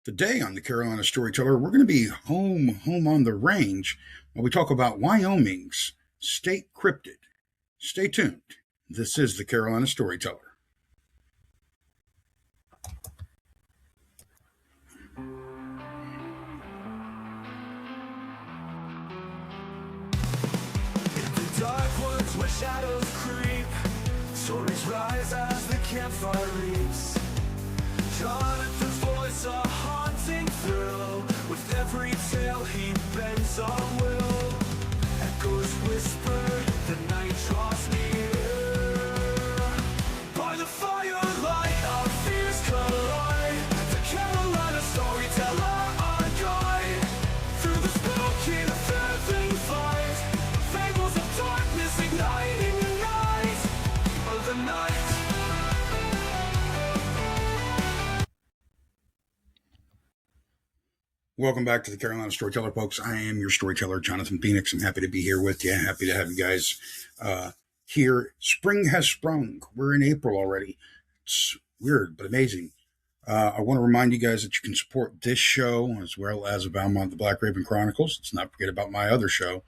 Today on the Carolina Storyteller, we're going to be home on the range while we talk about Wyoming's state cryptid. Stay tuned. This is the Carolina Storyteller. In the dark woods where shadows creep, stories rise as the campfire leaps. Jonathan's voice a haunting thrill. With every tale he bends on will. Echoes whisper, the night draws near. By the firelight our fears collide. The Carolina Storyteller on guide. Through the spooky, the threatening fight. Fables of darkness igniting the night of the night. Welcome back to the Carolina Storyteller, folks. I am your storyteller, Jonathan Phoinex. I'm happy to be here with you. Happy to have you guys here. Spring has sprung. We're in April already. It's weird, but amazing. I want to remind you guys that you can support this show as well as Valmont the Black Raven Chronicles. Let's not forget about my other show.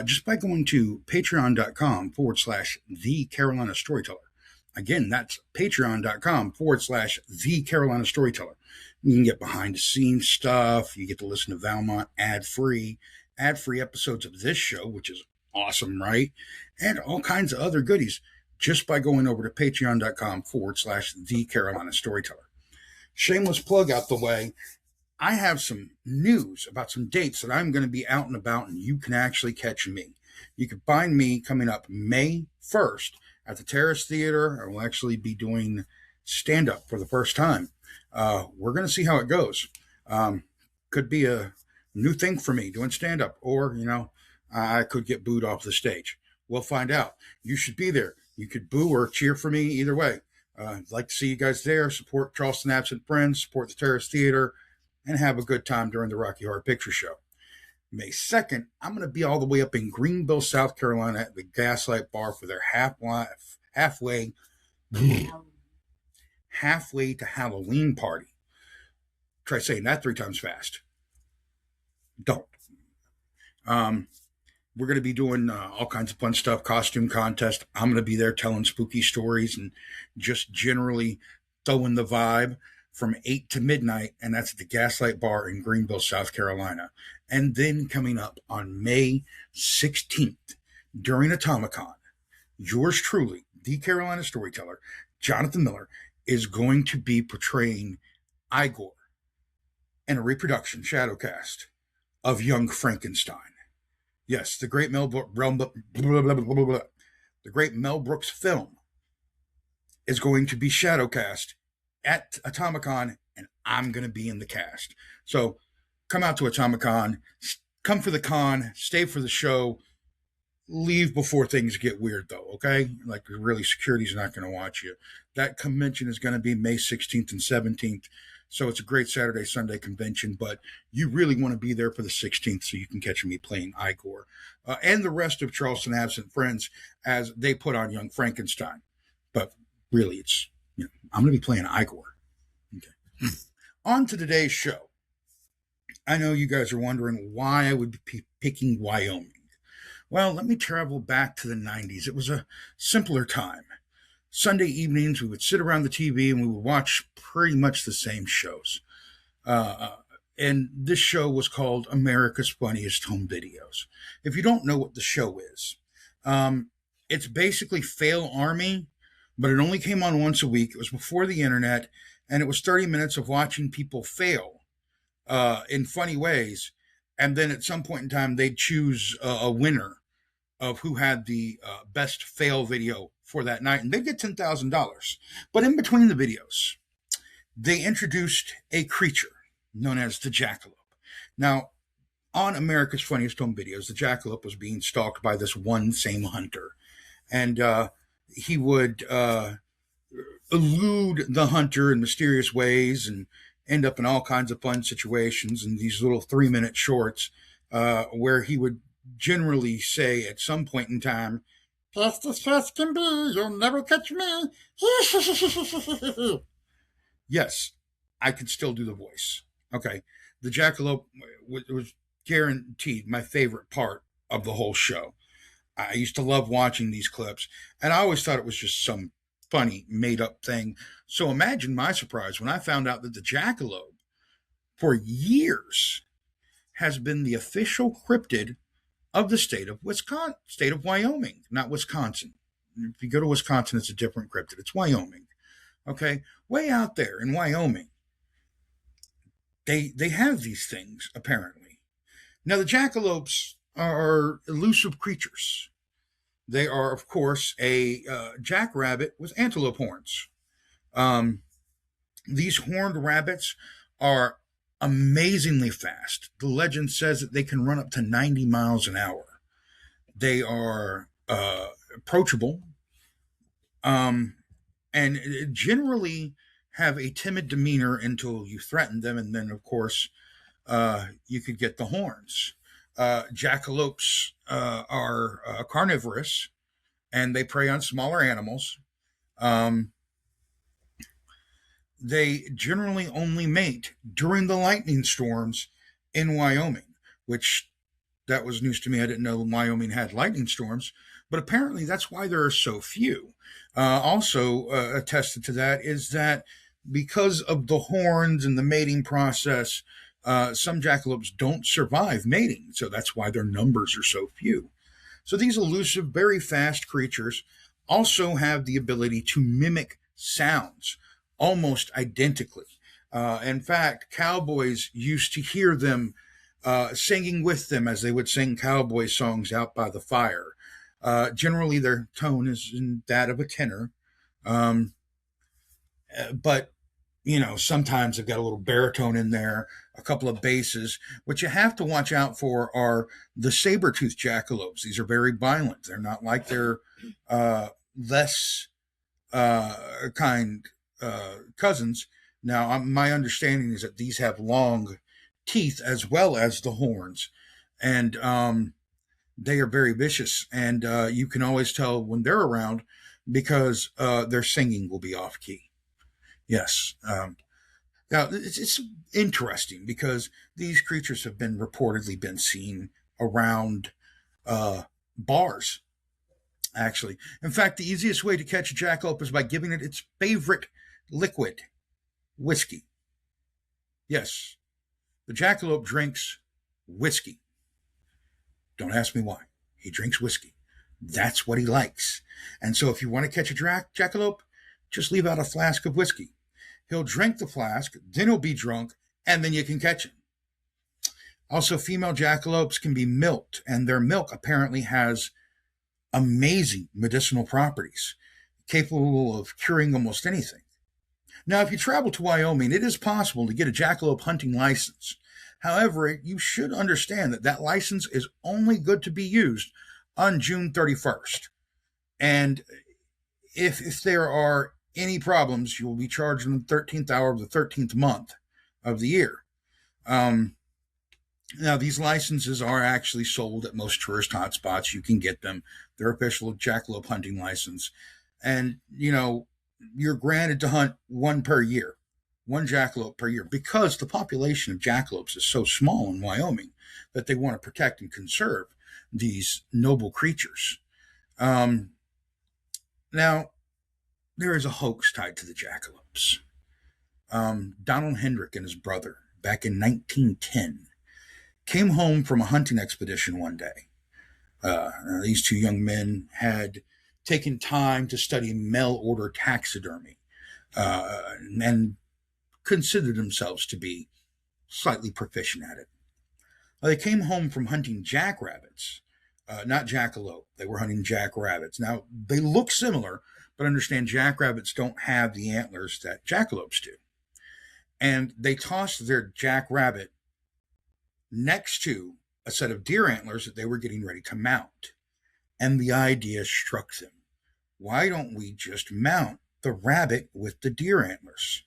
Just by going to patreon.com/The Carolina Storyteller. Again, that's patreon.com/The Carolina Storyteller. You can get behind the scenes stuff. You get to listen to Valmont ad-free episodes of this show, which is awesome, right? And all kinds of other goodies just by going over to patreon.com/The Carolina Storyteller. Shameless plug out the way. I have some news about some dates that I'm going to be out and about, and you can actually catch me. You can find me coming up May 1st at the Terrace Theater. I will actually be doing stand-up for the first time. We're going to see how it goes. Could be a new thing for me doing stand-up, or, I could get booed off the stage. We'll find out. You should be there. You could boo or cheer for me either way. I'd like to see you guys there. Support Charleston Absent Friends, support the Terrace Theater, and have a good time during the Rocky Horror Picture Show. May 2nd, I'm going to be all the way up in Greenville, South Carolina at the Gaslight Bar for their halfway to Halloween party. Try saying that 3 times fast. Don't. We're going to be doing all kinds of fun stuff, costume contest. I'm going to be there telling spooky stories and just generally throwing the vibe from 8 to midnight, and that's at the Gaslight Bar in Greenville, South Carolina. And then coming up on May 16th, during Atomicon, yours truly, the Carolina Storyteller, Jonathan Miller, is going to be portraying Igor in a reproduction shadowcast of Young Frankenstein. Yes, the great Mel Brooks film is going to be shadowcast at Atomicon, and I'm going to be in the cast. So come out to Atomicon, come for the con, stay for the show, leave before things get weird, though, okay? Like, really, security's not going to watch you. That convention is going to be May 16th and 17th, so it's a great Saturday, Sunday convention, but you really want to be there for the 16th so you can catch me playing Igor and the rest of Charleston Absent Friends as they put on Young Frankenstein. But really, it's, I'm going to be playing Igor. Okay. On to today's show. I know you guys are wondering why I would be picking Wyoming. Well, let me travel back to the 90s. It was a simpler time. Sunday evenings, we would sit around the TV and we would watch pretty much the same shows. And this show was called America's Funniest Home Videos. If you don't know what the show is, it's basically Fail Army, but it only came on once a week. It was before the internet, and it was 30 minutes of watching people fail in funny ways. And then at some point in time, they'd choose a winner of who had the best fail video for that night, and they'd get $10,000. But in between the videos, they introduced a creature known as the Jackelope. Now, on America's Funniest Home Videos, the Jackelope was being stalked by this one same hunter, and he would elude the hunter in mysterious ways and end up in all kinds of fun situations in these little 3-minute shorts where he would generally say at some point in time, "Fast as fast can be, you'll never catch me." Yes, I can still do the voice. Okay, the jackalope was guaranteed my favorite part of the whole show. I used to love watching these clips, and I always thought it was just some funny, made up thing. So imagine my surprise when I found out that the jackalope, for years, has been the official cryptid of the state of Wyoming, not Wisconsin. If you go to Wisconsin, it's a different cryptid. It's Wyoming. Okay, way out there in Wyoming, they have these things apparently. Now the jackalopes are elusive creatures. They are, of course, a jackrabbit with antelope horns. Um, these horned rabbits are amazingly fast. The legend says that they can run up to 90 miles an hour. They are approachable, um, and generally have a timid demeanor until you threaten them, and then, of course, you could get the horns. Jackalopes are carnivorous, and they prey on smaller animals. Um, they generally only mate during the lightning storms in Wyoming, which that was news to me. I didn't know Wyoming had lightning storms, but apparently that's why there are so few. Also, attested to that is that because of the horns and the mating process, some jackalopes don't survive mating, so that's why their numbers are so few. So these elusive, very fast creatures also have the ability to mimic sounds almost identically. In fact, cowboys used to hear them singing with them as they would sing cowboy songs out by the fire. Generally, their tone is in that of a tenor, um, but sometimes they've got a little baritone in there, a couple of basses. What you have to watch out for are the saber-toothed jackalopes. These are very violent. They're not like their less kind cousins. Now, my understanding is that these have long teeth as well as the horns, and they are very vicious. And you can always tell when they're around because their singing will be off key. Yes. Now it's interesting because these creatures have been reportedly been seen around bars. Actually, in fact, the easiest way to catch a jackalope is by giving it its favorite liquid, whiskey. Yes, the jackalope drinks whiskey. Don't ask me why. He drinks whiskey. That's what he likes. And so if you want to catch a jackalope, just leave out a flask of whiskey. He'll drink the flask, then he'll be drunk, and then you can catch him. Also, female jackalopes can be milked, and their milk apparently has amazing medicinal properties, capable of curing almost anything. Now, if you travel to Wyoming, it is possible to get a jackalope hunting license. However, you should understand that that license is only good to be used on June 31st. And if there are any problems, you will be charged in the 13th hour of the 13th month of the year. Now, these licenses are actually sold at most tourist hotspots. You can get them. They're official jackalope hunting license. And, you're granted to hunt one per year, one jackalope per year, because the population of jackalopes is so small in Wyoming that they want to protect and conserve these noble creatures. Now, there is a hoax tied to the jackalopes. Donald Hendrick and his brother, back in 1910, came home from a hunting expedition one day. These two young men had taken time to study mail order taxidermy and considered themselves to be slightly proficient at it. They came home from hunting jackrabbits, not jackalope. They were hunting jackrabbits. Now, they look similar, but understand jackrabbits don't have the antlers that jackalopes do. And they tossed their jackrabbit next to a set of deer antlers that they were getting ready to mount. And the idea struck them. Why don't we just mount the rabbit with the deer antlers?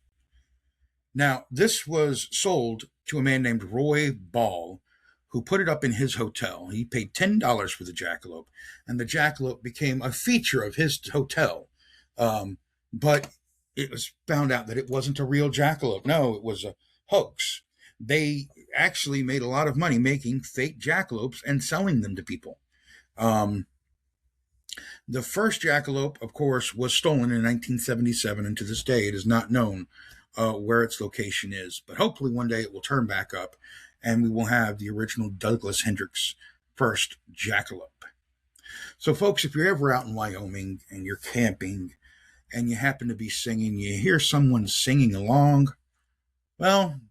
Now, this was sold to a man named Roy Ball, who put it up in his hotel. He paid $10 for the jackalope, and the jackalope became a feature of his hotel. But it was found out that it wasn't a real jackalope. No, it was a hoax. They actually made a lot of money making fake jackalopes and selling them to people. The first jackalope, of course, was stolen in 1977, and to this day it is not known where its location is. But hopefully one day it will turn back up, and we will have the original Douglas Hendricks first jackalope. So, folks, if you're ever out in Wyoming and you're camping and you happen to be singing, you hear someone singing along, well,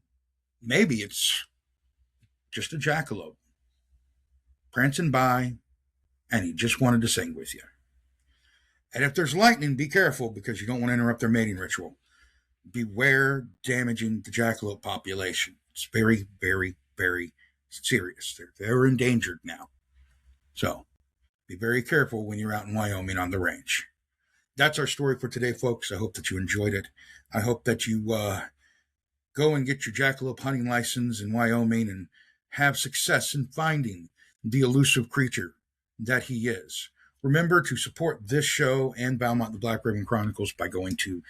maybe it's just a jackalope prancing by, and he just wanted to sing with you. And if there's lightning, be careful, because you don't want to interrupt their mating ritual. Beware damaging the jackalope population. It's very, very, very serious. They're endangered now. So be very careful when you're out in Wyoming on the range. That's our story for today, folks. I hope that you enjoyed it. I hope that you go and get your jackalope hunting license in Wyoming and have success in finding the elusive creature that he is. Remember to support this show and Valmont the Black Raven Chronicles by going to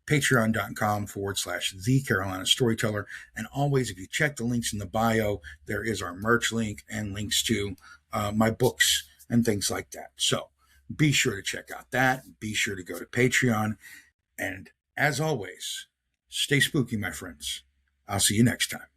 patreon.com/The Carolina Storyteller. And always, if you check the links in the bio, there is our merch link and links to my books and things like that. So be sure to check out that. Be sure to go to Patreon. And as always, stay spooky, my friends. I'll see you next time.